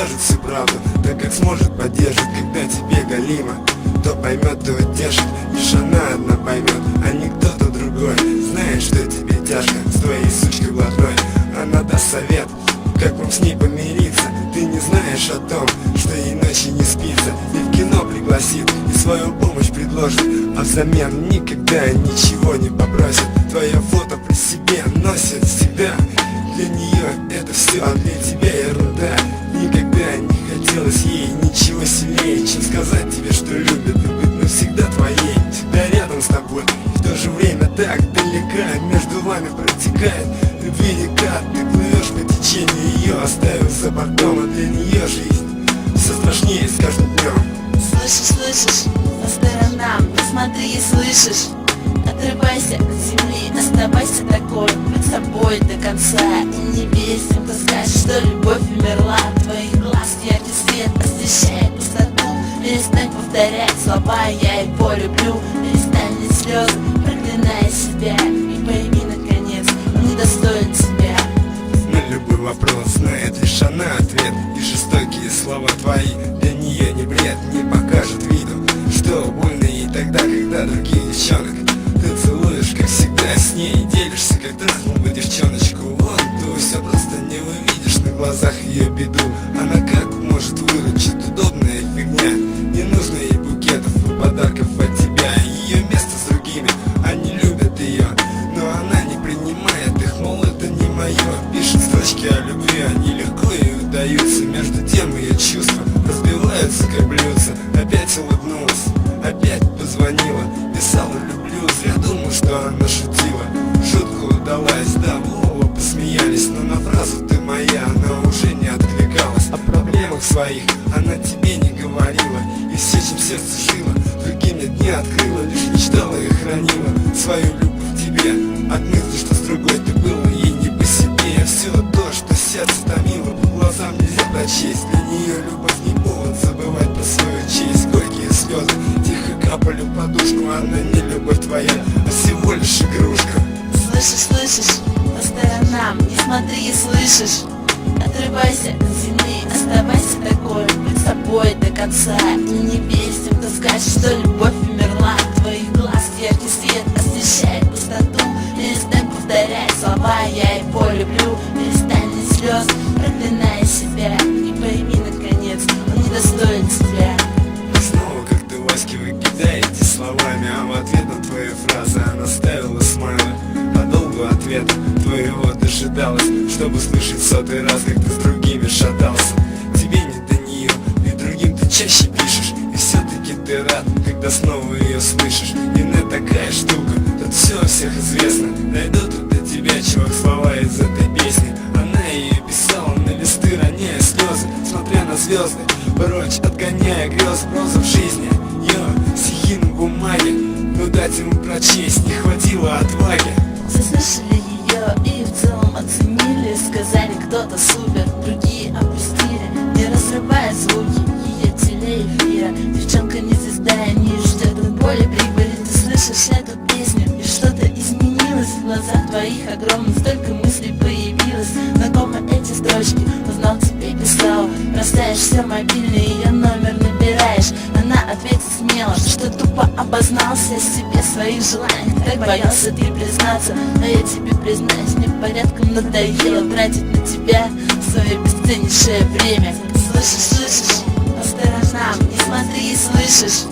скажет всю правду, так как сможет поддержит, когда тебе галимо. Кто поймет, то утешит, лишь она одна поймет, а не кто-то другой. Знает, что тебе тяжко с твоей сучкой блатной. Она даст совет, как вам с ней помириться. Ты не знаешь о том, что ей ночи не спится, и в кино пригласит, и свою помощь предложит, а взамен никогда ничего не попросит. Твое фото при себе носит всегда. Для нее это все, а для тебя ерунда. Никогда не хотелось ей ничего сильнее, чем сказать тебе, что любит и быть навсегда твоей. Всегда рядом с тобой, и в то же время так далека. Между вами протекает любви река. Ты плывешь по течению ее, оставив за бортом, а для нее жизнь все страшнее с каждым днем. Слышишь, по сторонам посмотри и слышишь. Отрывайся от земли, оставайся такой, будь собой до конца. И не верь тем, кто скажет, что любовь умерла. Твоих глаз яркий свет освещает пустоту. Перестань повторять слова «я его люблю». Перестань лить слезы, проклиная себя, и пойми наконец, он недостоин тебя. На любой вопрос знает лишь она ответ, и жестокие слова твои для нее не бред. Не покажет виду, что больно ей тогда, когда других девчонок ты целуешь, как всегда, с ней делишься, как трахнул бы девчоночку. Вот ты все просто не увидишь на глазах ее беду. Она как может выручить, удобная фигня. Не нужно ей букетов и подарков от тебя. Ее место с другими, они любят ее, но она не принимает их, мол, это не мое. Пишет строчки о любви, они легко ей удаются. Между тем ее чувства разбиваются, как блюдца. Опять улыбнулась, опять позвонила, писала люблю. Зря думал, что она шутила, шутка удалась, да, в голову посмеялись. Но на фразу «ты моя» она уже не откликалась. О проблемах своих она тебе не говорила, и все, чем сердце жило, другим нет не открыла. Лишь мечтала и хранила свою любовь к тебе, от мысли, что с другой ты был ей не по себе. Все то, что сердце томило, по глазам нельзя прочесть. Для нее любовь не повод забывать про свою честь. Горькие слезы тихо капали в подушку. Она не любовь твоя, а всего лишь игрушка. Слышишь, по сторонам не смотри и слышишь. Отрывайся от земли, оставайся такой, будь собой до конца. И не верь тем, кто скажет, что любовь умерла. Твоих глаз яркий свет освещает пустоту. Перестань повторять слова «я его люблю». Перестань лить слезы, проклиная себя, и пойми наконец, он недостоин тебя. Снова как ты Ваське выкидаете словами, а в ответ на твои фразы она ставила смайлы. Подолгу ответа твоего дожидалась, чтобы слышать сотый раз, как ты с другими шатался. Тебе не до нее, и другим ты чаще пишешь, и все-таки ты рад, когда снова ее слышишь. Именно такая штука, тут все у всех известно. Дойдут тут до тебя, чувак, слова из этой песни. Она ее писала на листы, роняя слезы, смотря на звезды, прочь отгоняя грезы. Проза в жизни, ее стихи на бумаге, но дать ему прочесть не хватило отваги. Заслышали ее и в целом оценили. Сказали, кто-то супер, другие опустили, не разрывая звуки ее телеэфира. Девчонка не звезда и не ждет от боли прибыли. Ты слышишь эту песню, и что-то изменилось в глазах твоих огромных, столько мыслей появилось. Знакомы эти строчки, узнал, тебе писал. Бросаешь все мобильный, ее номер набираешь. Она ответит смело, что тупо обознался себе своих желаний. Так боялся ты признаться, но я тебе признаюсь, мне порядком надоело тратить на тебя свое бесценнейшее время. Слышишь, по сторонам не смотри и слышишь.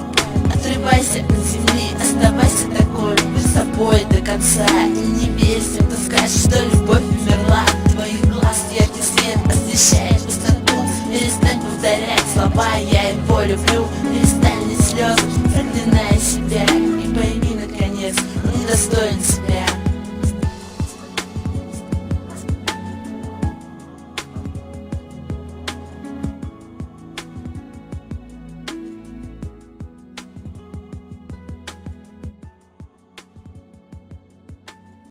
Отрывайся от земли, оставайся такой, будь собой до конца. И не верь тем, кто скажет, что любовь умерла. Твоих глаз яркий свет освещает пустоту. Перестань повторять слова «я его люблю».